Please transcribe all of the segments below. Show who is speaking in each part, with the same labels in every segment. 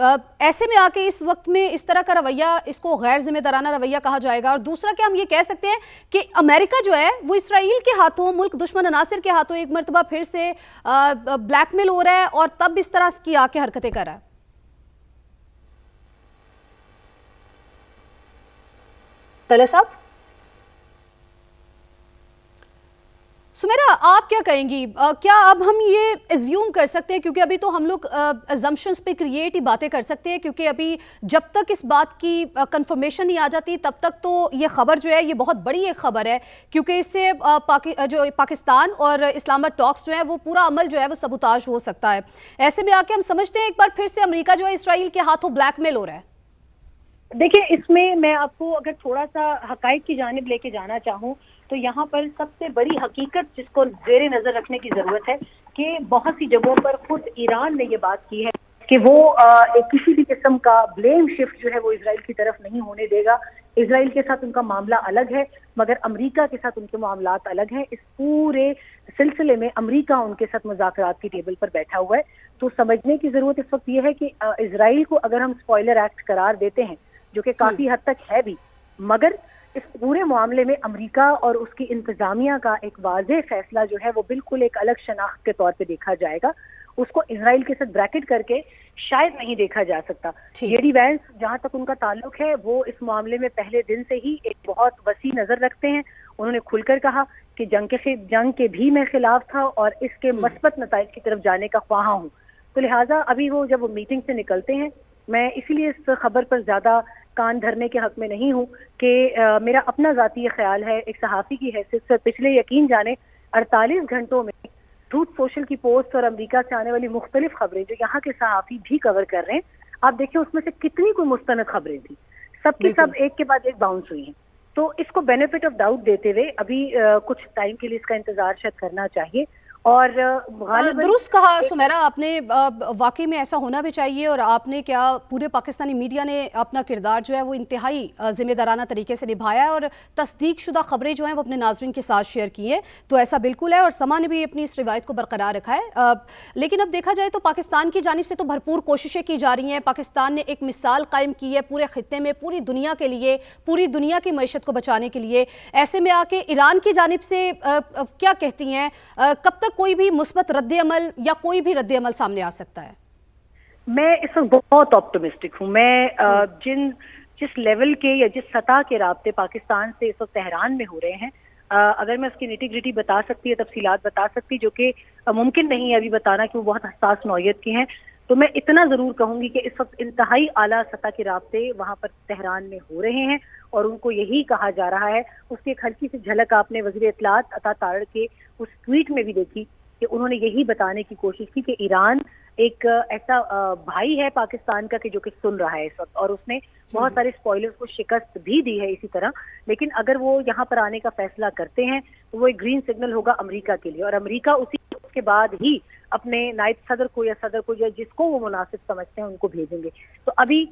Speaker 1: ایسے میں آ کے اس وقت میں اس طرح کا رویہ اس کو غیر ذمہ دارانہ رویہ کہا جائے گا؟ اور دوسرا کیا ہم یہ کہہ سکتے ہیں کہ امریکہ جو ہے وہ اسرائیل کے ہاتھوں، ملک دشمن عناصر کے ہاتھوں ایک مرتبہ پھر سے بلیک میل ہو رہا ہے اور تب اس طرح کی آ کے حرکتیں کر رہا ہے؟ طلعت صاحب، سمیرا آپ کیا کہیں گی؟ کیا اب ہم یہ ایزیوم کر سکتے ہیں، کیونکہ ابھی تو ہم لوگ ازمپشنز پہ کریٹ ہی باتیں کر سکتے ہیں، کیونکہ ابھی جب تک اس بات کی کنفرمیشن نہیں آ جاتی تب تک تو یہ خبر جو ہے یہ بہت بڑی ایک خبر ہے، کیونکہ اس سے جو پاکستان اور اسلام آباد ٹاکس جو ہے وہ پورا عمل جو ہے وہ سبوتاژ ہو سکتا ہے۔ ایسے میں آ کے ہم سمجھتے ہیں ایک بار پھر سے امریکہ جو ہے اسرائیل کے ہاتھوں بلیک میل ہو رہا ہے۔
Speaker 2: دیکھیں، اس میں آپ کو اگر تھوڑا سا حقائق کی جانب لے کے جانا چاہوں تو یہاں پر سب سے بڑی حقیقت جس کو زیر نظر رکھنے کی ضرورت ہے کہ بہت سی جگہوں پر خود ایران نے یہ بات کی ہے کہ وہ کسی بھی قسم کا بلیم شفٹ جو ہے وہ اسرائیل کی طرف نہیں ہونے دے گا۔ اسرائیل کے ساتھ ان کا معاملہ الگ ہے، مگر امریکہ کے ساتھ ان کے معاملات الگ ہیں۔ اس پورے سلسلے میں امریکہ ان کے ساتھ مذاکرات کی ٹیبل پر بیٹھا ہوا ہے۔ تو سمجھنے کی ضرورت اس وقت یہ ہے کہ اسرائیل کو اگر ہم اسپوائلر ایکٹ قرار دیتے ہیں، جو کہ کافی حد تک ہے بھی، مگر اس پورے معاملے میں امریکہ اور اس کی انتظامیہ کا ایک واضح فیصلہ جو ہے وہ بالکل ایک الگ شناخت کے طور پہ دیکھا جائے گا۔ اس کو اسرائیل کے ساتھ بریکٹ کر کے شاید نہیں دیکھا جا سکتا۔ جے ڈی وینس جہاں تک ان کا تعلق ہے وہ اس معاملے میں پہلے دن سے ہی ایک بہت وسیع نظر رکھتے ہیں۔ انہوں نے کھل کر کہا کہ جنگ کے بھی میں خلاف تھا اور اس کے مثبت نتائج کی طرف جانے کا خواہاں ہوں۔ تو لہٰذا ابھی وہ جب وہ میٹنگ سے نکلتے ہیں، میں اسی لیے اس خبر پر زیادہ کان دھرنے کے حق میں نہیں ہوں کہ میرا اپنا ذاتی خیال ہے ایک صحافی کی حیثیت سے پچھلے یقین جانے 48 گھنٹوں میں ٹروتھ سوشل کی پوسٹ اور امریکہ سے آنے والی مختلف خبریں جو یہاں کے صحافی بھی کور کر رہے ہیں، آپ دیکھیں اس میں سے کتنی کوئی مستند خبریں تھیں، سب کی سب ایک کے بعد ایک باؤنس ہوئی ہیں۔ تو اس کو بینیفٹ آف ڈاؤٹ دیتے ہوئے ابھی کچھ ٹائم کے لیے اس کا انتظار شاید کرنا چاہیے۔ اور
Speaker 1: درست کہا سمیرا آپ نے، واقعی میں ایسا ہونا بھی چاہیے، اور آپ نے کیا پورے پاکستانی میڈیا نے اپنا کردار جو ہے وہ انتہائی ذمہ دارانہ طریقے سے نبھایا ہے اور تصدیق شدہ خبریں جو ہیں وہ اپنے ناظرین کے ساتھ شیئر کی ہیں، تو ایسا بالکل ہے، اور سما نے بھی اپنی اس روایت کو برقرار رکھا ہے۔ لیکن اب دیکھا جائے تو پاکستان کی جانب سے تو بھرپور کوششیں کی جا رہی ہیں۔ پاکستان نے ایک مثال قائم کی ہے پورے خطے میں، پوری دنیا کے لیے، پوری دنیا کی معیشت کو بچانے کے لیے۔ ایسے میں آ کے ایران کی جانب سے کیا کہتی ہیں؟ کب تک کوئی بھی مثبت رد عمل یا کوئی بھی رد عمل سامنے آ سکتا ہے؟
Speaker 2: میں اس وقت بہت آپٹمسٹک ہوں۔ میں جس لیول کے یا جس سطح کے رابطے پاکستان سے اس وقت تہران میں ہو رہے ہیں، اگر میں اس کی نیٹی گریٹی بتا سکتی ہے، تفصیلات بتا سکتی، جو کہ ممکن نہیں ہے ابھی بتانا کہ وہ بہت حساس نوعیت کی ہیں، تو میں اتنا ضرور کہوں گی کہ اس وقت انتہائی اعلیٰ سطح کے رابطے وہاں پر تہران میں ہو رہے ہیں، اور ان کو یہی کہا جا رہا ہے۔ اس کی ایک ہلکی سی جھلک آپ نے وزیر اطلاعات عطا تارڑ کے اس ٹویٹ میں بھی دیکھی کہ انہوں نے یہی بتانے کی کوشش کی کہ ایران ایک ایسا بھائی ہے پاکستان کا کہ جو کہ سن رہا ہے اس وقت، اور اس نے بہت سارے اسپوائلرز کو شکست بھی دی ہے اسی طرح۔ لیکن اگر وہ یہاں پر آنے کا فیصلہ کرتے ہیں تو وہ ایک گرین سگنل ہوگا امریکہ کے لیے، اور امریکہ اس کے بعد ہی اپنے نائب صدر کو یا صدر کو یا جس کو وہ مناسب سمجھتے ہیں ان کو بھیجیں گے۔ تو ابھی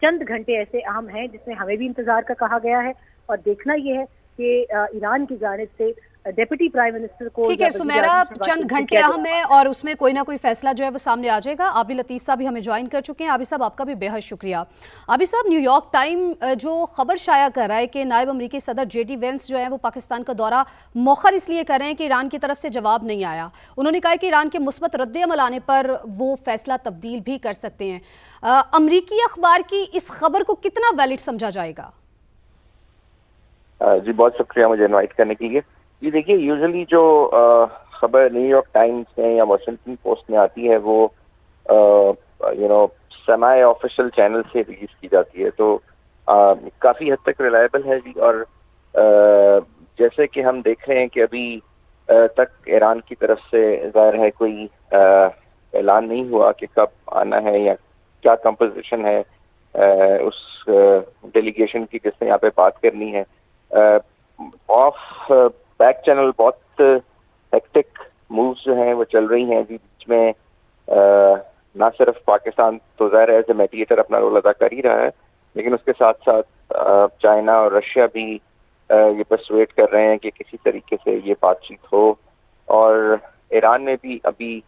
Speaker 2: چند گھنٹے ایسے اہم ہیں جس میں ہمیں بھی انتظار کا کہا گیا ہے، اور دیکھنا یہ ہے کہ ایران کی جانب سے ڈیپٹی پرائم منسٹر کو،
Speaker 1: ٹھیک ہے سمیرا، چند گھنٹے اہم ہیں اور اس میں کوئی نہ کوئی فیصلہ جو ہے وہ سامنے آ جائے گا۔ عابد لطیف صاحب بھی ہمیں جوائن کر چکے ہیں۔ عابد صاحب آپ کا بھی بے حد شکریہ۔ عابد صاحب، نیو یارک ٹائم جو خبر شائع کر رہا ہے کہ نائب امریکی صدر جے ڈی وینس جو ہے وہ پاکستان کا دورہ مؤخر اس لیے کر رہے ہیں کہ ایران کی طرف سے جواب نہیں آیا۔ انہوں نے کہا کہ ایران کے مثبت رد عمل آنے پر وہ فیصلہ تبدیل بھی کر سکتے ہیں۔ امریکی اخبار کی اس خبر کو کتنا ویلڈ سمجھا جائے گا؟
Speaker 3: جی بہت شکریہ مجھے انوائٹ کرنے کے لیے۔ جی دیکھیے، یوزلی جو خبر نیو یارک ٹائمز میں یا واشنگٹن پوسٹ میں آتی ہے وہ سیمی آفیشیل چینل سے ریلیز کی جاتی ہے، تو کافی حد تک ریلائبل ہے جی۔ اور جیسے کہ ہم دیکھ رہے ہیں کہ ابھی تک ایران کی طرف سے ظاہر ہے کوئی اعلان نہیں ہوا کہ کب آنا ہے یا کیا کمپوزیشن ہے اس ڈیلیگیشن کی جس نے یہاں پہ بات کرنی ہے۔ آف بیک چینل بہت ہیکٹک مووز جو ہیں وہ چل رہی ہیں جی، بیچ میں نہ صرف پاکستان تو ظاہر ایز اے میڈیٹر اپنا رول ادا کر ہی رہا ہے، لیکن اس کے ساتھ ساتھ چائنا اور رشیا بھی یہ پرسویٹ کر رہے ہیں کہ کسی طریقے سے یہ بات چیت ہو، اور ایران نے بھی ابھی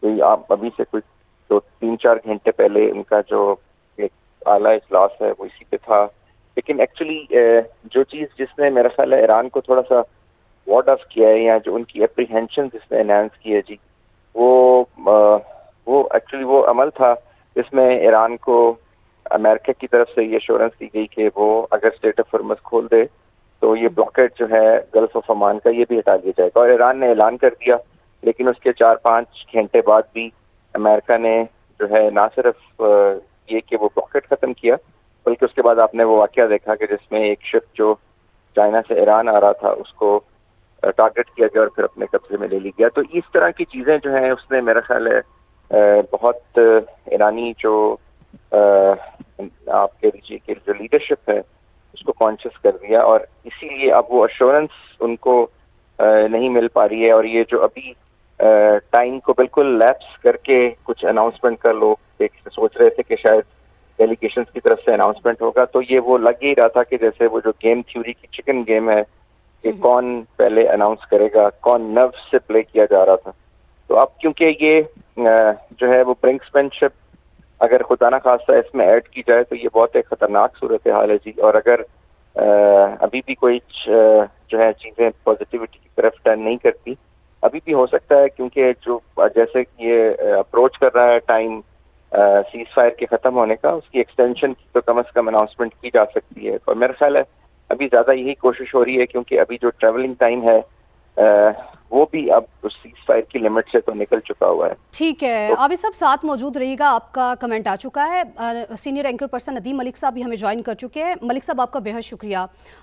Speaker 3: سے کوئی تو 3-4 گھنٹے پہلے ان کا جو ایک اعلیٰ اجلاس ہے وہ اسی پہ تھا. لیکن ایکچولی جو چیز جس نے میرا خیال ہے ایران کو تھوڑا سا وارڈ آف کیا ہے یا جو ان کی اپریہینشن جس نے انہانس کی ہے جی وہ ایکچولی وہ عمل تھا جس میں ایران کو امریکہ کی طرف سے یہ ایشورنس دی گئی کہ وہ اگر اسٹریٹ آف ہرمز کھول دے تو یہ بلاکیڈ جو ہے گلف آف عمان کا یہ بھی ہٹا دیا جائے گا. اور ایران نے اعلان کر دیا, لیکن اس کے 4-5 گھنٹے بعد بھی امریکہ نے جو ہے نہ صرف یہ کہ وہ بلاکیڈ ختم کیا, بلکہ اس کے بعد آپ نے وہ واقعہ دیکھا کہ جس میں ایک شپ جو چائنا سے ایران آ رہا تھا اس کو ٹارگٹ کیا گیا اور پھر اپنے قبضے میں لے لی گیا. تو اس طرح کی چیزیں جو ہیں اس نے میرا خیال ہے بہت ایرانی جو آپ کہہ لیجیے کہ جو لیڈرشپ ہے اس کو کانشیس کر دیا, اور اسی لیے اب وہ ایشورنس ان کو نہیں مل پا رہی ہے. اور یہ جو ابھی ٹائم کو بالکل لیپس کر کے کچھ اناؤنسمنٹ کا لوگ سوچ رہے تھے کہ شاید ڈیلیگیشنز کی طرف سے اناؤنسمنٹ ہوگا, تو یہ وہ لگ ہی رہا تھا کہ جیسے وہ جو گیم تھیوری کی چکن گیم ہے کہ کون پہلے اناؤنس کرے گا, کون نرو سے پلے کیا جا رہا تھا. تو اب کیونکہ یہ جو ہے وہ برنکسمین شپ اگر خدا نہ خواستہ اس میں ایڈ کی جائے تو یہ بہت ایک خطرناک صورتحال ہے جی. اور اگر ابھی بھی کوئی جو ہے چیزیں پازیٹیوٹی کی طرف ٹرن نہیں کرتی, ابھی بھی ہو سکتا ہے کیونکہ جو جیسے یہ اپروچ کر رہا ہے ٹائم سیز فائر کے ختم ہونے کا, اس کی ایکسٹینشن کی تو کم از کم اناؤنسمنٹ کی جا سکتی ہے. اور میرا خیال ہے ابھی زیادہ یہی کوشش ہو رہی ہے کیونکہ ابھی جو ٹریولنگ ٹائم ہے وہ بھی اب سیز فائر کی لمٹ سے تو نکل چکا ہوا ہے.
Speaker 1: ٹھیک ہے, عابد صاحب ساتھ موجود رہیے گا, آپ کا کمنٹ آ چکا ہے. سینئر اینکر پرسن ندیم ملک صاحب بھی ہمیں جوائن کر چکے ہیں. ملک صاحب آپ کا بہت شکریہ.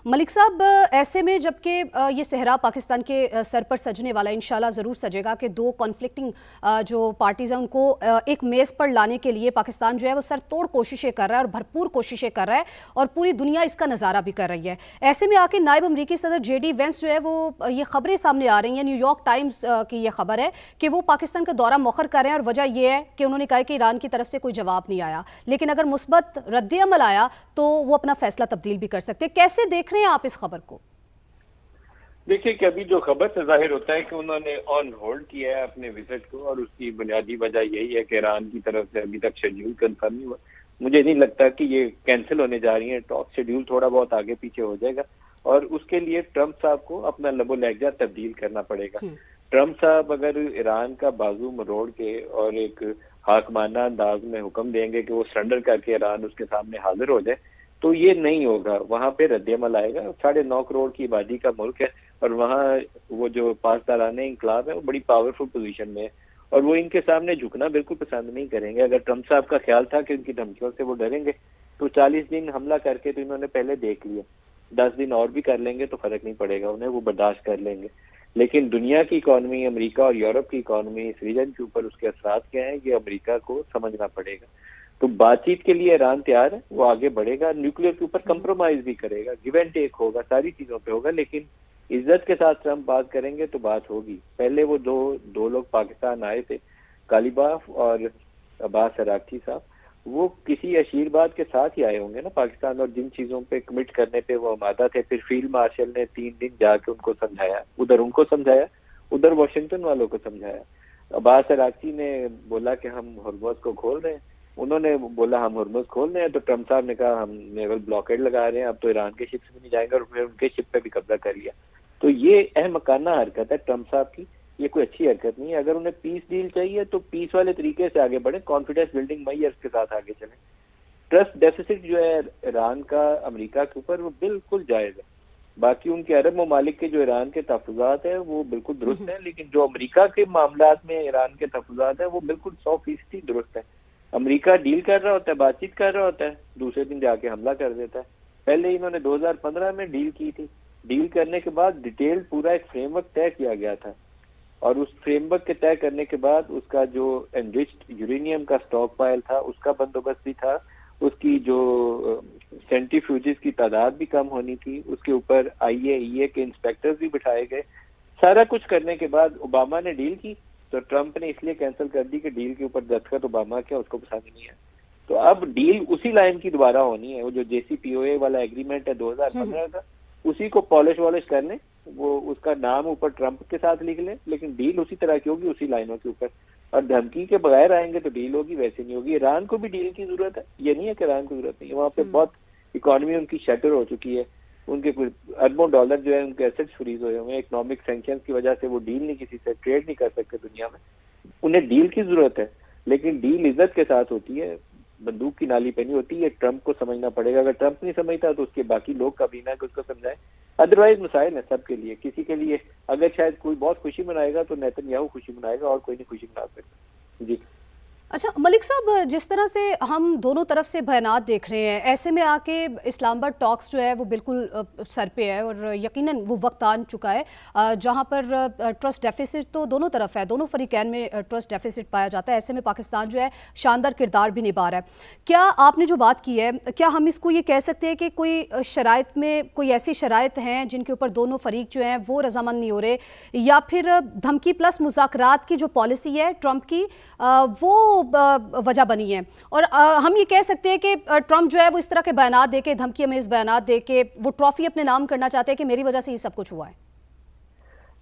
Speaker 1: ملک صاحب ایسے میں جب کہ یہ صحرا پاکستان کے سر پر سجنے والا انشاءاللہ ضرور سجے گا کہ دو کانفلکٹنگ جو پارٹیز ہیں ان کو ایک میز پر لانے کے لیے پاکستان جو ہے وہ سر توڑ کوششیں کر رہا ہے اور بھرپور کوششیں کر رہا ہے اور پوری دنیا اس کا نظارہ بھی کر رہی ہے. ایسے میں آ کے نائب امریکی صدر جے ڈی وینس جو ہے وہ یہ خبریں سامنے آ رہی ہیں, نیو یارک ٹائمز کی یہ خبر ہے کہ وہ پاکستان کا دورہ مؤخر کر رہے ہیں, اور وجہ یہ ہے کہ انہوں نے کہا کہ ایران کی طرف سے کوئی جواب نہیں آیا, لیکن اگر مثبت رد عمل آیا تو وہ اپنا فیصلہ تبدیل بھی کر سکتے. کیسے دیکھ رہے ہیں آپ اس خبر کو؟
Speaker 4: دیکھیے کہ ابھی جو خبر سے ظاہر ہوتا ہے کہ انہوں نے آن ہولڈ کیا ہے اپنے وزٹ کو, اور اس کی بنیادی وجہ یہی ہے کہ ایران کی طرف سے ابھی تک شیڈیول کنفرم نہیں ہوا. مجھے نہیں لگتا کہ یہ کینسل ہونے جا رہی ہیں, ٹاک شیڈیول تھوڑا بہت آگے پیچھے ہو جائے گا, اور اس کے لیے ٹرمپ صاحب کو اپنا لب و لہجہ تبدیل کرنا پڑے گا. ٹرمپ صاحب اگر ایران کا بازو مروڑ کے اور ایک حاکمانہ انداز میں حکم دیں گے کہ وہ سرنڈر کر کے ایران اس کے سامنے حاضر ہو جائے, تو یہ نہیں ہوگا. وہاں پہ رد عمل آئے گا. 9.5 کروڑ کی آبادی کا ملک ہے, اور وہاں وہ جو پاسدارانہ انقلاب ہے وہ بڑی پاورفل پوزیشن میں ہے, اور وہ ان کے سامنے جھکنا بالکل پسند نہیں کریں گے. اگر ٹرمپ صاحب کا خیال تھا کہ ان کی دھمکیوں سے وہ ڈریں گے تو 40 دن حملہ کر کے تو انہوں نے پہلے دیکھ لیا. 10 دن اور بھی کر لیں گے تو فرق نہیں پڑے گا انہیں, وہ برداشت کر لیں گے. لیکن دنیا کی اکانومی, امریکہ اور یورپ کی اکانومی, اس ریجن کے اوپر اس کے اثرات کیا ہیں, یہ امریکہ کو سمجھنا پڑے گا. تو بات چیت کے لیے ایران تیار ہے, وہ آگے بڑھے گا, نیوکلیر کے اوپر کمپرومائز بھی کرے گا, گیو اینڈ ٹیک ہوگا, ساری چیزوں پہ ہوگا, لیکن عزت کے ساتھ ٹرمپ بات کریں گے تو بات ہوگی. پہلے وہ دو لوگ پاکستان آئے تھے, غالباف اور عباس عراقچی صاحب, وہ کسی آشیرواد کے ساتھ ہی آئے ہوں گے نا پاکستان, اور جن چیزوں پہ کمٹ کرنے پہ وہ آمادہ تھے. پھر فیلڈ مارشل نے 3 دن جا کے ان کو سمجھایا, ادھر ان کو سمجھایا, ادھر واشنگٹن والوں کو سمجھایا. عباس عراقچی نے بولا کہ ہم ہرمز کو کھول رہے ہیں, انہوں نے بولا ہم ہرمز کھول رہے ہیں, تو ٹرمپ صاحب نے کہا ہم نیول بلاکیڈ لگا رہے ہیں, اب تو ایران کے شپس بھی نہیں جائیں گے, اور پھر ان کے شپ پہ بھی قبضہ کر لیا. تو یہ احمقانہ حرکت ہے ٹرمپ صاحب کی, یہ کوئی اچھی حرکت نہیں ہے. اگر انہیں پیس ڈیل چاہیے تو پیس والے طریقے سے آگے بڑھیں, کانفیڈنس بلڈنگ میئرز کے ساتھ آگے چلیں. ٹرسٹ ڈیفیسٹ جو ہے ایران کا امریکہ کے اوپر وہ بالکل جائز ہے. باقی ان کے عرب ممالک کے جو ایران کے تحفظات ہیں وہ بالکل درست ہیں, لیکن جو امریکہ کے معاملات میں ایران کے تحفظات ہیں وہ بالکل 100% درست ہیں. امریکہ ڈیل کر رہا ہوتا ہے, بات چیت کر رہا ہوتا ہے, دوسرے دن جا کے حملہ کر دیتا ہے. پہلے انہوں نے 2015 میں ڈیل کی تھی, ڈیل کرنے کے بعد ڈیٹیل پورا ایک فریم ورک طے کیا گیا تھا, اور اس فریم ورک کے طے کرنے کے بعد اس کا جو انرچڈ یورینیم کا سٹاک پائل تھا اس کا بندوبست بھی تھا, اس کی جو سینٹریفیوجز کی تعداد بھی کم ہونی تھی, اس کے اوپر IAEA کے انسپیکٹرز بھی بٹھائے گئے. سارا کچھ کرنے کے بعد اوباما نے ڈیل کی, تو ٹرمپ نے اس لیے کینسل کر دی کہ ڈیل کے اوپر دستخط اوباما کیا اس کو پسند نہیں ہے. تو اب ڈیل اسی لائن کی دوبارہ ہونی ہے, وہ جو JCPOA والا ایگریمنٹ ہے 2015 کا, اسی کو پالش والش کر لیں, وہ اس کا نام اوپر ٹرمپ کے ساتھ لکھ لیں, لیکن ڈیل اسی طرح کی ہوگی, اسی لائنوں کے اوپر. اور دھمکی کے بغیر آئیں گے تو ڈیل ہوگی، ویسے نہیں ہوگی. ایران کو بھی ڈیل کی ضرورت ہے، یہ نہیں ہے کہ ایران کو ضرورت نہیں ہے. وہاں پہ بہت اکانومی ان کی شٹر ہو چکی ہے، ان کے اربوں ڈالر جو ہے ان کے ایسٹس فریز ہوئے ہوئے ہیں. اکنامک سینکشنز کی وجہ سے وہ ڈیل نہیں کسی سے ٹریڈ نہیں کر سکتے دنیا میں. انہیں ڈیل کی ضرورت ہے، لیکن ڈیل عزت کے ساتھ ہوتی ہے، بندوق کی نالی پہ نہیں ہوتی. یہ ٹرمپ کو سمجھنا پڑے گا. اگر ٹرمپ نہیں سمجھتا تو اس کے باقی لوگ کابینہ کہ اس کو سمجھائیں. ادروائز مسائل ہیں سب کے لیے. کسی کے لیے اگر شاید کوئی بہت خوشی منائے گا تو نیتن یاہو خوشی منائے گا، اور کوئی نہیں خوشی منا سکتا. جی
Speaker 1: اچھا ملک صاحب، جس طرح سے ہم دونوں طرف سے بیانات دیکھ رہے ہیں، ایسے میں آ کے اسلام آباد ٹاکس جو ہے وہ بالکل سر پہ ہے، اور یقیناً وہ وقت آ چکا ہے جہاں پر ٹرسٹ ڈیفیسٹ تو دونوں طرف ہے، دونوں فریقین میں ٹرسٹ ڈیفیسٹ پایا جاتا ہے. ایسے میں پاکستان جو ہے شاندار کردار بھی نبھا رہا ہے. کیا آپ نے جو بات کی ہے، کیا ہم اس کو یہ کہہ سکتے ہیں کہ کوئی شرائط میں کوئی ایسی شرائط ہیں جن کے اوپر دونوں فریق جو ہیں وہ رضامند نہیں ہو رہے، یا پھر دھمکی پلس مذاکرات کی جو پالیسی ہے ٹرمپ کی وہ وجہ بنی ہے؟ اور ہم یہ کہہ سکتے ہیں کہ ٹرمپ جو ہے وہ اس طرح کے بیانات دے کے، دھمکی امیز بیانات دے کے وہ ٹرافی اپنے نام کرنا چاہتے ہیں کہ میری وجہ سے یہ سب کچھ ہوا ہے.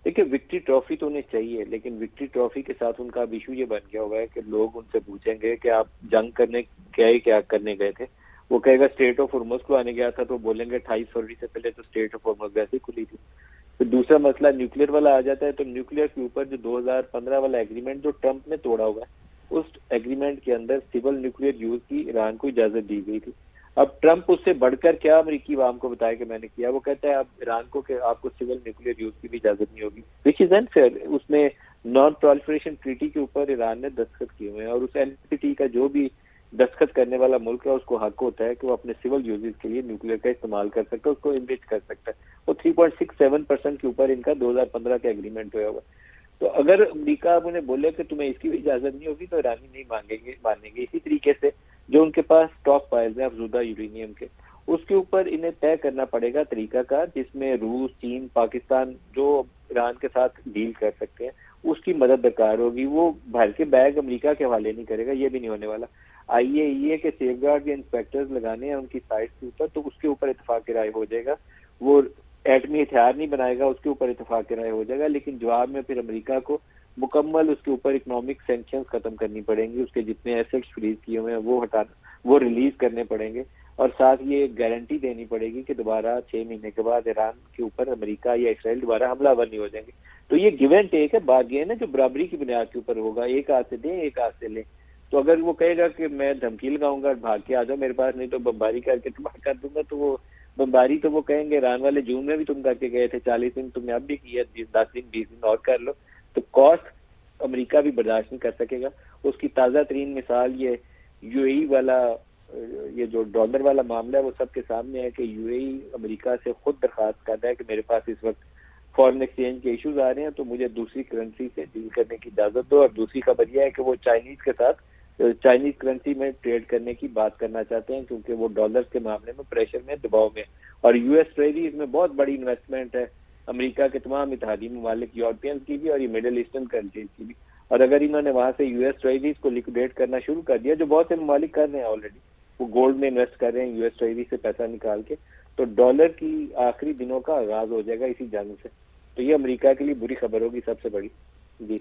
Speaker 4: دیکھیں وکٹری ٹرافی تو انہیں چاہیے، لیکن وکٹری ٹرافی کے ساتھ ان کا اب ایشو یہ بن گیا ہوا ہے کہ لوگ ان سے پوچھیں گے کہ آپ جنگ کرنے کیا کرنے گئے تھے. وہ کہے گا اسٹریٹ آف ہارمز کو آنے گیا تھا، تو بولیں گے 28 فروری سے پہلے تو اسٹریٹ آف ہارمز ویسے ہی کھلی تھی. پھر دوسرا مسئلہ نیوکلیر والا آ جاتا ہے، تو نیوکلیر کے اوپر جو 2015 والا ایگریمنٹ جو ٹرمپ نے توڑا ہوا ہے، اس ایگریمنٹ کے اندر سول نیوکلیر یوز کی ایران کو اجازت دی گئی تھی. اب ٹرمپ اس سے بڑھ کر کیا امریکی عوام کو بتایا کہ میں نے کیا؟ وہ کہتا ہے اب ایران کو کہ آپ کو سول نیوکلیر یوز کی بھی اجازت نہیں ہوگی، وچ از انفیئر. اس میں نان پرولیفریشن ٹریٹی کے اوپر ایران نے دستخط کیے ہوئے ہیں، اور اس NPT کا جو بھی دستخط کرنے والا ملک ہے اس کو حق ہوتا ہے کہ وہ اپنے سول یوزز کے لیے نیوکلیر کا استعمال کر سکتا ہے، اس کو انریچ کر سکتا ہے. وہ 3.67% کے اوپر ان کا 2015 کا ایگریمنٹ ہوا ہوا. تو اگر امریکہ اب انہیں بولے کہ تمہیں اس کی بھی اجازت نہیں ہوگی تو ایرانی نہیں مانیں گے. اسی طریقے سے جو ان کے پاس اسٹاک پائلز ہیں افزودہ یورینیم کے، اس کے اوپر انہیں طے کرنا پڑے گا طریقہ کار جس میں روس، چین، پاکستان جو ایران کے ساتھ ڈیل کر سکتے ہیں اس کی مدد درکار ہوگی. وہ بھر کے بیگ امریکہ کے حوالے نہیں کرے گا، یہ بھی نہیں ہونے والا. IAEA کے سیف گارڈ کے انسپیکٹرز لگانے ہیں ان کی سائٹس کے اوپر، تو اس کے اوپر اتفاق رائے ہو جائے گا. وہ ایٹمی ہتھیار نہیں بنائے گا، اس کے اوپر اتفاق رائے ہو جائے گا. لیکن جواب میں پھر امریکہ کو مکمل اس کے اوپر اکنامک سینکشنز ختم کرنی پڑیں گی، اس کے جتنے ایسٹس فریز کیے ہوئے ہیں وہ ریلیز کرنے پڑیں گے، اور ساتھ یہ گارنٹی دینی پڑے گی کہ دوبارہ 6 مہینے کے بعد ایران کے اوپر امریکہ یا اسرائیل دوبارہ حملہ آور نہیں ہو جائیں گے. تو یہ گیو اینڈ ٹیک ہے، بارگین ہے جو برابری کی بنیاد کے اوپر ہوگا. ایک ہاتھ سے دیں، ایک ہاتھ سے لیں. تو اگر وہ کہے گا کہ میں دھمکی لگاؤں گا بھاگ کے آ جاؤ میرے پاس، نہیں تو بمباری کر کے تباہ کر دوں گا، تو وہ بمباری تو وہ کہیں گے ایران والے جون میں بھی تم کر کے گئے تھے، 40 دن تم نے اب بھی کیا، 10 دن 20 دن اور کر لو. تو کاسٹ امریکہ بھی برداشت نہیں کر سکے گا. اس کی تازہ ترین مثال یہ UAE والا، یہ جو ڈالر والا معاملہ ہے وہ سب کے سامنے ہے کہ UAE امریکہ سے خود درخواست کرتا ہے کہ میرے پاس اس وقت فارن ایکسچینج کے ایشوز آ رہے ہیں تو مجھے دوسری کرنسی سے ڈیل کرنے کی اجازت دو. اور دوسری خبر یہ ہے کہ وہ چائنیز کے ساتھ چائنیز کرنسی میں ٹریڈ کرنے کی بات کرنا چاہتے ہیں، کیونکہ وہ ڈالر کے معاملے میں پریشر میں، دباؤ میں. اور US ٹریڈیز میں بہت بڑی انویسٹمنٹ ہے امریکہ کے تمام اتحادی ممالک، یورپین کی بھی اور یہ مڈل ایسٹرن کنٹریز کی بھی. اور اگر انہوں نے وہاں سے US ٹریڈیز کو لیکویڈیٹ کرنا شروع کر دیا، جو بہت سے ممالک کر رہے ہیں آلریڈی، وہ گولڈ میں انویسٹ کر رہے ہیں US ٹریڈیز سے پیسہ نکال کے، تو ڈالر کی آخری دنوں کا آغاز ہو جائے گا اسی جنگ سے. تو یہ امریکہ کے لیے بری خبر ہوگی سب سے بڑی. جی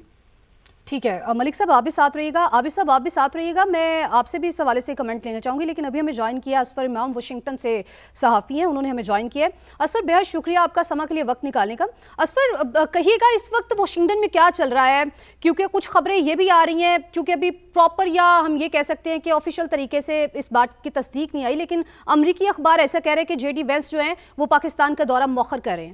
Speaker 1: ٹھیک ہے ملک صاحب، آپ بھی ساتھ رہیے گا. عابد صاحب آپ بھی ساتھ رہیے گا. میں آپ سے بھی اس حوالے سے کمنٹ لینا چاہوں گی، لیکن ابھی ہمیں جوائن کیا اسفر امام واشنگٹن سے صحافی ہیں، انہوں نے ہمیں جوائن کیا ہے. اسفر بہت شکریہ آپ کا سما کے لیے وقت نکالنے کا. اسفر کہیے گا اس وقت واشنگٹن میں کیا چل رہا ہے، کیونکہ کچھ خبریں یہ بھی آ رہی ہیں، چونکہ ابھی پراپر یا ہم یہ کہہ سکتے ہیں کہ آفیشیل طریقے سے اس بات کی تصدیق نہیں آئی، لیکن امریکی اخبار ایسا کہہ رہے ہیں کہ JD وینس جو ہیں وہ پاکستان کا دورہ مؤخر کر رہے ہیں.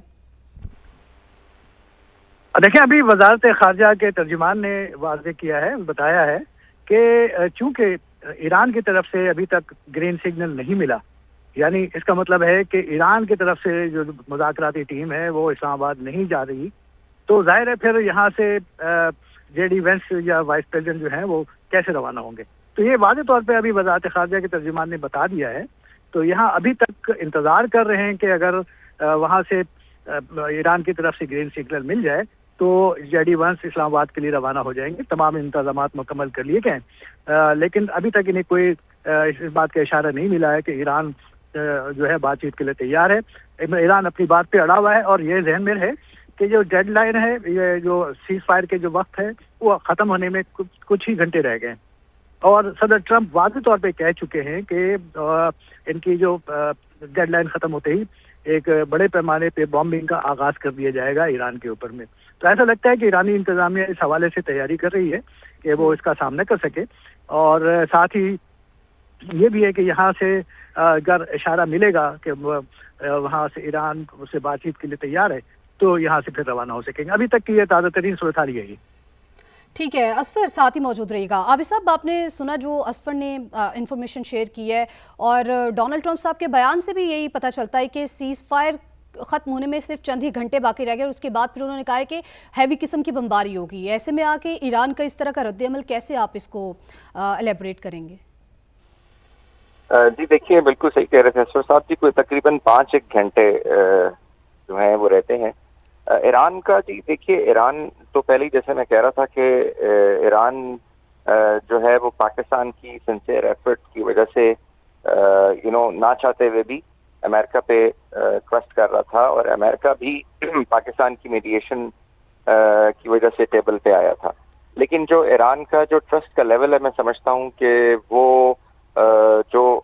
Speaker 5: دیکھیں ابھی وزارت خارجہ کے ترجمان نے واضح کیا ہے، بتایا ہے کہ چونکہ ایران کی طرف سے ابھی تک گرین سگنل نہیں ملا، یعنی اس کا مطلب ہے کہ ایران کی طرف سے جو مذاکراتی ٹیم ہے وہ اسلام آباد نہیں جا رہی، تو ظاہر ہے پھر یہاں سے JD وینس یا وائس پریزیڈنٹ جو ہیں وہ کیسے روانہ ہوں گے. تو یہ واضح طور پہ ابھی وزارت خارجہ کے ترجمان نے بتا دیا ہے. تو یہاں ابھی تک انتظار کر رہے ہیں کہ اگر وہاں سے ایران کی طرف سے گرین سگنل مل جائے تو JD وینس اسلام آباد کے لیے روانہ ہو جائیں گے. تمام انتظامات مکمل کر لیے گئے، لیکن ابھی تک انہیں کوئی اس بات کا اشارہ نہیں ملا ہے کہ ایران جو ہے بات چیت کے لیے تیار ہے. ایران اپنی بات پہ اڑا ہوا ہے، اور یہ ذہن میں رہے کہ جو ڈیڈ لائن ہے، یہ جو سیز فائر کے جو وقت ہے وہ ختم ہونے میں کچھ ہی گھنٹے رہ گئے، اور صدر ٹرمپ واضح طور پہ کہہ چکے ہیں کہ ان کی جو ڈیڈ لائن ختم ہوتے ہی ایک بڑے پیمانے پہ بامبنگ کا آغاز کر دیا جائے گا ایران کے اوپر میں. تو ایسا لگتا ہے کہ ایرانی انتظامیہ اس حوالے سے تیاری کر رہی ہے کہ وہ اس کا سامنا کر سکے، اور ساتھ ہی یہ بھی ہے کہ یہاں سے اگر اشارہ ملے گا کہ وہاں سے ایران اس سے بات چیت کے لیے تیار ہے تو یہاں سے پھر روانہ ہو سکیں گے. ابھی تک کی یہ تازہ ترین صورتحال یہی ہے.
Speaker 1: ٹھیک ہے اسفر، ساتھ ہی موجود رہے گا. عابد صاحب، آپ نے سنا جو اسفر نے انفارمیشن شیئر کی ہے، اور ڈونلڈ ٹرمپ صاحب کے بیان سے بھی یہی پتہ چلتا ہے کہ سیز فائر ختم ہونے میں صرف چند ہی گھنٹے باقی رہ گئے، اور اس کے بعد پھر انہوں نے کہا ہے کہ ہیوی قسم کی بمباری ہوگی. ایسے میں آ کے ایران کا اس طرح کا رد عمل کیسے آپ اس کو الیبوریٹ کریں گے؟
Speaker 3: جی دیکھیے، بالکل صحیح کہہ رہے تھے اسفر صاحب جی. کوئی تقریباً 5 گھنٹے جو ہیں وہ رہتے ہیں ایران کا. جی دیکھیے، ایران تو پہلے ہی جیسے میں کہہ رہا تھا کہ ایران جو ہے وہ پاکستان کی سنسیئر ایفرٹ کی وجہ سے نہ چاہتے ہوئے بھی امریکہ پہ ٹرسٹ کر رہا تھا، اور امریکہ بھی پاکستان کی میڈیشن کی وجہ سے ٹیبل پہ آیا تھا. لیکن جو ایران کا جو ٹرسٹ کا لیول ہے، میں سمجھتا ہوں کہ وہ جو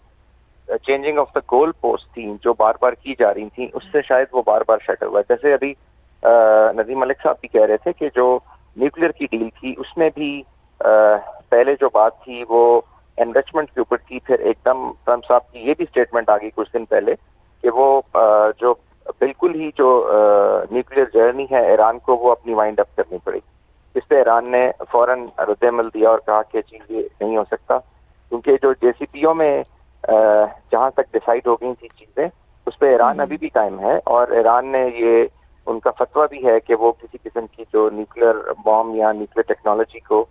Speaker 3: changing of the goal post تھیں جو بار بار کی جا رہی تھیں، اس سے شاید وہ بار بار شٹر ہوا. جیسے ابھی ندیم ملک صاحب بھی کہہ رہے تھے کہ جو نیوکلیر کی ڈیل تھی اس میں بھی پہلے جو بات تھی وہ انریچمنٹ کے اوپر تھی. پھر ایک دم ٹرمپ صاحب کی یہ بھی اسٹیٹمنٹ آ گئی کچھ دن پہلے کہ وہ جو بالکل ہی جو نیوکلیر جرنی ہے ایران کو وہ اپنی وائنڈ اپ کرنی پڑی. اس پہ ایران نے فوراً رد عمل دیا اور کہا کہ چیز یہ نہیں ہو سکتا، کیونکہ جو جے سی پی او میں جہاں تک ڈیسائیڈ ہو گئی تھی چیزیں اس پہ ایران ابھی بھی قائم ہے، اور ایران نے یہ ان کا فتویٰ بھی ہے کہ وہ کسی قسم کی جو نیوکلیر بام یا نیوکلیر ٹیکنالوجی کو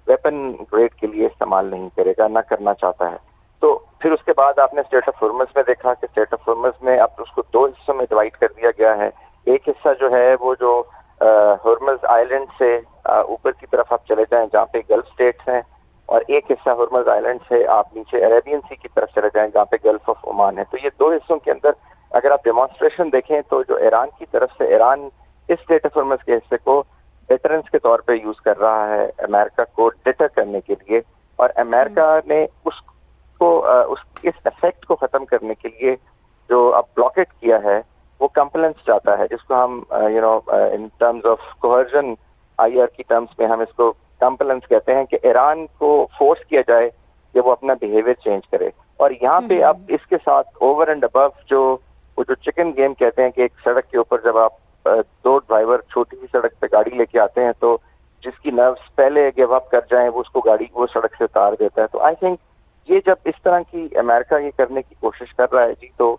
Speaker 3: ویپن گریڈ کے لیے استعمال نہیں کرے گا، نہ کرنا چاہتا ہے. تو پھر اس کے بعد آپ نے اسٹیٹ آف ہرمز میں دیکھا کہ اسٹیٹ آف ہرمز میں اب اس کو 2 حصوں میں ڈیوائڈ کر دیا گیا ہے. ایک حصہ جو ہے وہ جو ہرمز آئلینڈ سے اوپر کی طرف آپ چلے جائیں جہاں پہ گلف اسٹیٹس ہیں، اور ایک حصہ ہرمز آئلینڈ سے آپ نیچے عربین سی کی طرف چلے جائیں جہاں پہ گلف آف عمان ہے. تو یہ 2 حصوں کے اندر اگر آپ ڈیمانسٹریشن دیکھیں تو جو ایران کی طرف سے ایران اس اسٹیٹ آف ہرمز کے حصے کو ڈیٹرنس کے طور پہ یوز کر رہا ہے امریکہ کو ڈیٹر کرنے کے لیے، اور امریکہ نے اس افیکٹ کو ختم کرنے کے لیے جو اب بلاکیٹ کیا ہے وہ کمپلنس چاہتا ہے، جس کو ہم in terms of coercion IR آر کی ٹرمز میں ہم اس کو کمپلنس کہتے ہیں کہ ایران کو فورس کیا جائے کہ وہ اپنا بیہیویئر چینج کرے. اور یہاں پہ اب اس کے ساتھ اوور اینڈ ابو وہ جو چکن گیم کہتے ہیں کہ ایک سڑک کے اوپر جب آپ 2 ڈرائیور چھوٹی سی سڑک پہ گاڑی لے کے آتے ہیں تو جس کی نروس پہلے گیو اپ کر جائیں وہ اس کو گاڑی وہ سڑک سے اتار دیتا ہے. تو آئی تھنک یہ جب اس طرح کی امریکہ یہ کرنے کی کوشش کر رہا ہے جی، تو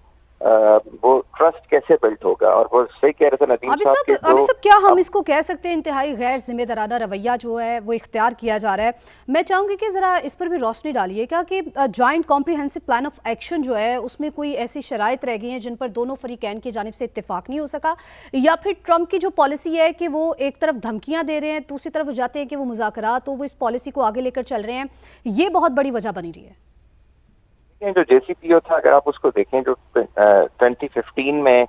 Speaker 3: وہ ٹرسٹ کیسے بلٹ ہوگا. اور وہ صحیح کہہ رہے تھے ندیم صاحب کہ
Speaker 1: ابھی صاحب کیا ہم اس کو کہہ سکتے ہیں انتہائی غیر ذمہ دارانہ رویہ جو ہے وہ اختیار کیا جا رہا ہے؟ میں چاہوں گی کہ ذرا اس پر بھی روشنی ڈالیے گا کہ joint comprehensive plan of action جو ہے اس میں کوئی ایسی شرائط رہ گئی ہیں جن پر دونوں فریقین کی جانب سے اتفاق نہیں ہو سکا، یا پھر ٹرمپ کی جو پالیسی ہے کہ وہ ایک طرف دھمکیاں دے رہے ہیں، دوسری طرف وہ جاتے ہیں کہ وہ مذاکرات، تو وہ اس پالیسی کو آگے لے کر چل رہے ہیں، یہ بہت بڑی وجہ بنی رہی ہے؟
Speaker 3: جو جے سی پی او تھا اگر آپ اس کو دیکھیں جو 2015 میں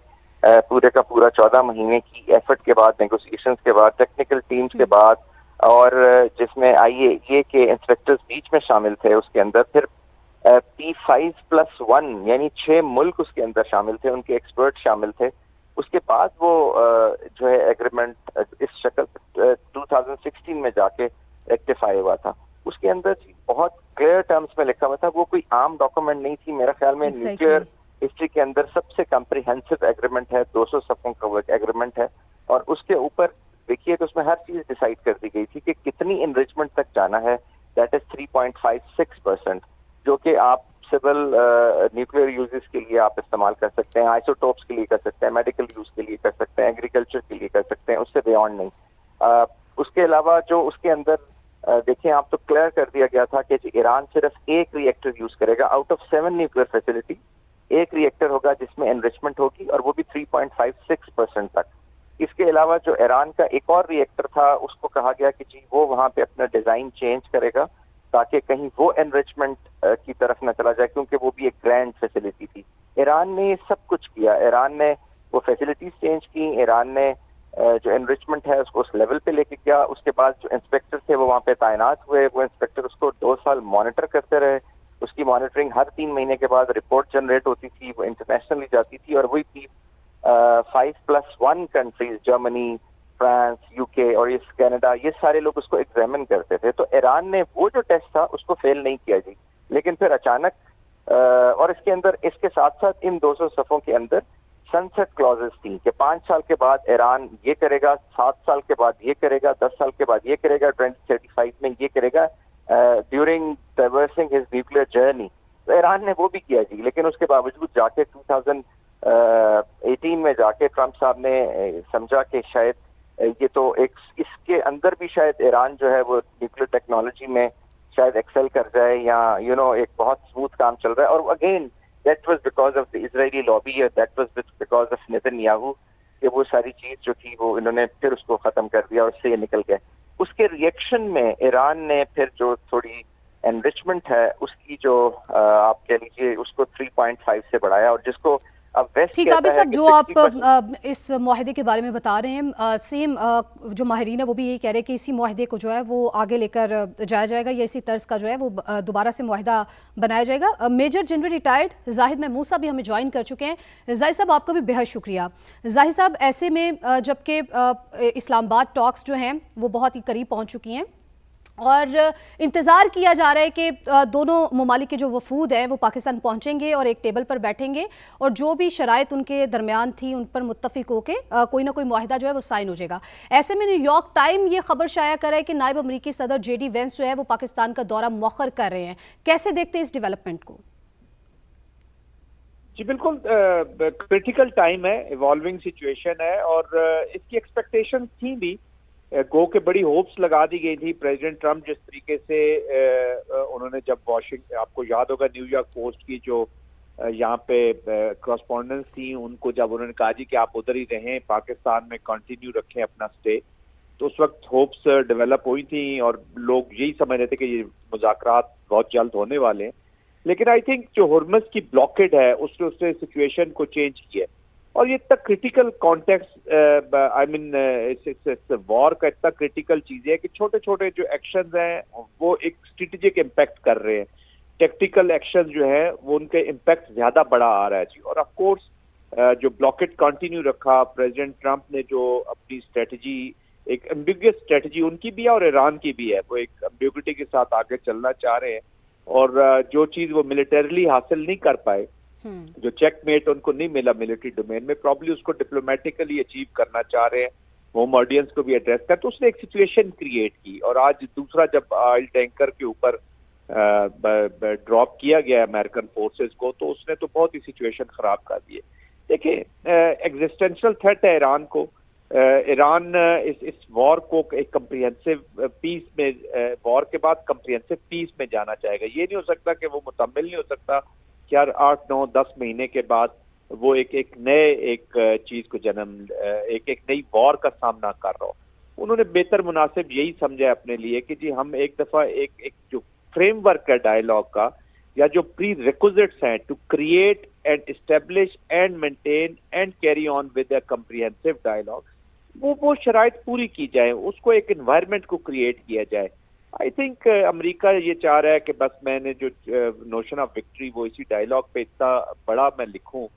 Speaker 3: پورے کا پورا 14 مہینے کی ایفرٹ کے بعد، نیگوسیشنز کے بعد، ٹیکنیکل ٹیمز کے بعد، اور جس میں آئی اے کے انسپیکٹرز بیچ میں شامل تھے اس کے اندر، پھر P5+1 یعنی 6 ملک اس کے اندر شامل تھے، ان کے ایکسپرٹ شامل تھے. اس کے بعد وہ جو ہے ایگریمنٹ اس شکل 2016 میں جا کے ریکٹیفائی ہوا تھا. اس کے اندر بہت کلیئر ٹرمز میں لکھا ہوا تھا، وہ کوئی عام ڈاکومنٹ نہیں تھی. میرا خیال میں نیوکلیئر ہسٹری کے اندر سب سے کمپریہنسو ایگریمنٹ ہے، 200 صفحوں کا ایگریمنٹ ہے. اور اس کے اوپر دیکھیے تو اس میں ہر چیز ڈیسائیڈ کر دی گئی تھی کہ کتنی انریچمنٹ تک جانا ہے، دیٹ از 3.56%، جو کہ آپ سول نیوکلیئر یوزز کے لیے آپ استعمال کر سکتے ہیں، آئسوٹوپس کے لیے کر سکتے ہیں، میڈیکل یوز کے لیے کر سکتے ہیں، ایگریکلچر کے لیے کر سکتے ہیں، اس سے بیونڈ نہیں. اس کے علاوہ جو اس کے اندر دیکھیں آپ تو کلیئر کر دیا گیا تھا کہ ایران صرف ایک ری ایکٹر یوز کرے گا آؤٹ آف 7 نیوکلیئر فیسلٹی. ایک ری ایکٹر ہوگا جس میں انریچمنٹ ہوگی، اور وہ بھی 3.56% تک. اس کے علاوہ جو ایران کا ایک اور ری ایکٹر تھا اس کو کہا گیا کہ جی وہ وہاں پہ اپنا ڈیزائن چینج کرے گا تاکہ کہیں وہ انریچمنٹ کی طرف نہ چلا جائے، کیونکہ وہ بھی ایک گرینڈ فیسلٹی تھی. ایران نے یہ سب کچھ کیا، ایران نے وہ فیسلٹیز چینج کی، ایران نے جو انریچمنٹ ہے اس کو اس لیول پہ لے کے گیا. اس کے بعد جو انسپیکٹر تھے وہ وہاں پہ تعینات ہوئے, وہ انسپیکٹر اس کو 2 سال مانیٹر کرتے رہے. اس کی مانیٹرنگ ہر 3 مہینے کے بعد رپورٹ جنریٹ ہوتی تھی, وہ انٹرنیشنلی جاتی تھی, اور وہی تھی 5+1 کنٹریز, جرمنی, فرانس, UK اور یہ کینیڈا, یہ سارے لوگ اس کو ایگزامن کرتے تھے. تو ایران نے وہ جو ٹیسٹ تھا اس کو فیل نہیں کیا جی, لیکن پھر اچانک اور اس کے اندر اس کے ساتھ ساتھ ان 200 صفوں کے اندر سنسٹ کلازز تھیں کہ 5 سال کے بعد ایران یہ کرے گا, 7 سال کے بعد یہ کرے گا, 10 سال کے بعد یہ کرے گا, 2035 میں یہ کرے گا during reversing his nuclear journey. تو ایران نے وہ بھی کیا جی, لیکن اس کے باوجود جا کے 2018 میں جا کے ٹرمپ صاحب نے سمجھا کہ شاید یہ تو ایک اس کے اندر بھی شاید ایران جو ہے وہ نیوکلیئر ٹیکنالوجی میں شاید ایکسل کر جائے, یا ایک بہت اسموتھ کام چل رہا ہے. اور again that was because of the Israeli lobby, or that was because of Netanyahu, کہ وہ ساری چیز جو تھی وہ انہوں نے پھر اس کو ختم کر دیا اور اس سے یہ نکل گئے. اس کے ریئیکشن میں ایران نے پھر جو تھوڑی انرچمنٹ ہے اس کی جو آپ کہہ لیجیے اس کو 3.5 سے بڑھایا, اور جس کو اب ویسٹ
Speaker 1: ٹھیک ہے. عابد صاحب جو آپ اس معاہدے کے بارے میں بتا رہے ہیں, سیم جو ماہرین ہیں وہ بھی یہی کہہ رہے ہیں کہ اسی معاہدے کو جو ہے وہ آگے لے کر جایا جائے گا, یا اسی طرز کا جو ہے وہ دوبارہ سے معاہدہ بنایا جائے گا. میجر جنرل ریٹائرڈ زاہد محمود صاحب بھی ہمیں جوائن کر چکے ہیں. زاہد صاحب آپ کا بھی بہت شکریہ. زاہد صاحب ایسے میں جبکہ اسلام آباد ٹاکس جو ہیں وہ بہت ہی قریب پہنچ چکی ہیں اور انتظار کیا جا رہا ہے کہ دونوں ممالک کے جو وفود ہیں وہ پاکستان پہنچیں گے اور ایک ٹیبل پر بیٹھیں گے, اور جو بھی شرائط ان کے درمیان تھی ان پر متفق ہو کے کوئی نہ کوئی معاہدہ جو ہے وہ سائن ہو جائے گا. ایسے میں نیو یارک ٹائم یہ خبر شائع کر رہا ہے کہ نائب امریکی صدر JD وینس جو ہے وہ پاکستان کا دورہ مؤخر کر رہے ہیں. کیسے دیکھتے ہیں اس ڈیولپمنٹ کو؟
Speaker 6: جی بالکل کرٹیکل ٹائم ہے, ایوالونگ سچویشن ہے, اور اس کی ایکسپیکٹیشن تھیں بھی, گو کہ بڑی ہوپس لگا دی گئی تھی. پریزیڈنٹ ٹرمپ جس طریقے سے انہوں نے جب آپ کو یاد ہوگا نیو یارک پوسٹ کی جو یہاں پہ کراسپونڈنس تھی, ان کو جب انہوں نے کہا جی کہ آپ ادھر ہی رہیں, پاکستان میں کنٹینیو رکھیں اپنا اسٹے, تو اس وقت ہوپس ڈیولپ ہوئی تھیں اور لوگ یہی سمجھ رہے تھے کہ یہ مذاکرات بہت جلد ہونے والے ہیں. لیکن آئی تھنک جو ہرمز کی بلاکیڈ ہے اس نے سچویشن کو چینج کیا ہے, اور یہ اتنا کرٹیکل کانٹیکس آئی مین وار کا اتنا کرٹیکل چیز ہے کہ چھوٹے چھوٹے جو ایکشنز ہیں وہ ایک اسٹریٹجک امپیکٹ کر رہے ہیں. ٹیکٹیکل ایکشن جو ہے وہ ان کے امپیکٹ زیادہ بڑا آ رہا ہے جی. اور آف کورس جو بلاکیڈ کنٹینیو رکھا پریزیڈنٹ ٹرمپ نے, جو اپنی اسٹریٹجی ایک ایمبیگیس اسٹریٹجی ان کی بھی ہے اور ایران کی بھی ہے, وہ ایک ایمبیگوٹی کے ساتھ آگے چلنا چاہ رہے ہیں, اور جو چیز وہ ملٹریلی حاصل نہیں کر پائے, جو چیک میٹ ان کو نہیں ملا ملٹری ڈومین میں, پرابلی اس کو ڈپلومیٹیکلی اچیو کرنا چاہ رہے ہیں, ہوم آڈینس کو بھی ایڈریس کر. تو اس نے ایک سچویشن کریٹ کی, اور آج دوسرا جب آئل ٹینکر کے اوپر ڈراپ کیا گیا امریکن فورسز کو, تو اس نے تو بہت ہی سچویشن خراب کر دی ہے. دیکھیں ایگزسٹینشیل تھریٹ ہے ایران کو. ایران اس وار کو ایک کمپریہنسو پیس میں, وار کے بعد کمپریہنسو پیس میں جانا چاہے گا. یہ نہیں ہو سکتا کہ وہ مکمل نہیں ہو سکتا کہ ہر 8-9-10 مہینے کے بعد وہ ایک نئے چیز کو جنم, ایک نئی وار کا سامنا کر رہا ہو. انہوں نے بہتر مناسب یہی سمجھا اپنے لیے کہ جی ہم ایک دفعہ ایک جو فریم ورک ہے ڈائیلاگ کا, یا جو پری ریکوزٹس ہیں to create and establish and maintain and carry on with a comprehensive dialogue, وہ شرائط پوری کی جائے, اس کو ایک انوائرمنٹ کو کریٹ کیا جائے. آئی تھنک امریکہ یہ چاہ رہا ہے کہ بس میں نے جو نوشن آف وکٹری وہ اسی ڈائیلاگ پہ اتنا بڑا میں لکھوں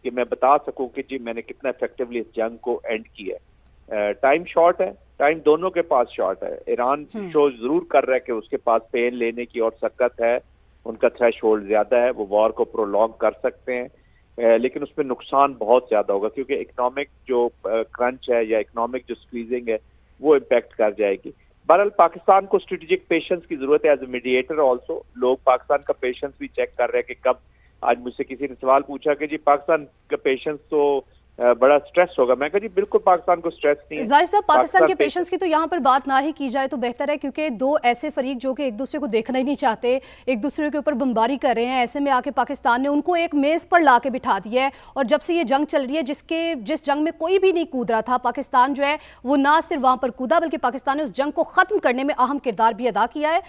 Speaker 6: کہ میں بتا سکوں کہ جی میں نے کتنا افیکٹولی اس جنگ کو اینڈ کیا ہے. ٹائم شارٹ ہے, ٹائم دونوں کے پاس شارٹ ہے. ایران شو ضرور کر رہا ہے کہ اس کے پاس پین لینے کی اور سکت ہے, ان کا تھریش ہولڈ زیادہ ہے, وہ وار کو پرولونگ کر سکتے ہیں, لیکن اس میں نقصان بہت زیادہ ہوگا کیونکہ اکنامک جو کرنچ ہے یا اکنامک جو سکویزنگ ہے وہ امپیکٹ کر جائے گی. بہرحال پاکستان کو اسٹریٹجک پیشنس کی ضرورت ہے ایز اے میڈیٹر آلسو. لوگ پاکستان کا پیشنس بھی چیک کر رہے ہیں کہ کب, آج مجھ سے کسی نے سوال پوچھا کہ جی پاکستان کا پیشنس تو بڑا سٹریس ہوگا. میں کہا جی بالکل پاکستان کو سٹریس نہیں ہے.
Speaker 1: ظاہر صاحب پاکستان کے پیشنس کی تو یہاں پر بات نہ ہی کی جائے تو بہتر ہے, کیونکہ دو ایسے فریق جو کہ ایک دوسرے کو دیکھنا ہی نہیں چاہتے, ایک دوسرے کے اوپر بمباری کر رہے ہیں. ایسے میں آ کے پاکستان نے ان کو ایک میز پر لا کے بٹھا دیا ہے, اور جب سے یہ جنگ چل رہی ہے جس جنگ میں کوئی بھی نہیں کود رہا تھا, پاکستان جو ہے وہ نہ صرف وہاں پر کودا بلکہ پاکستان نے اس جنگ کو ختم کرنے میں اہم کردار بھی ادا کیا ہے.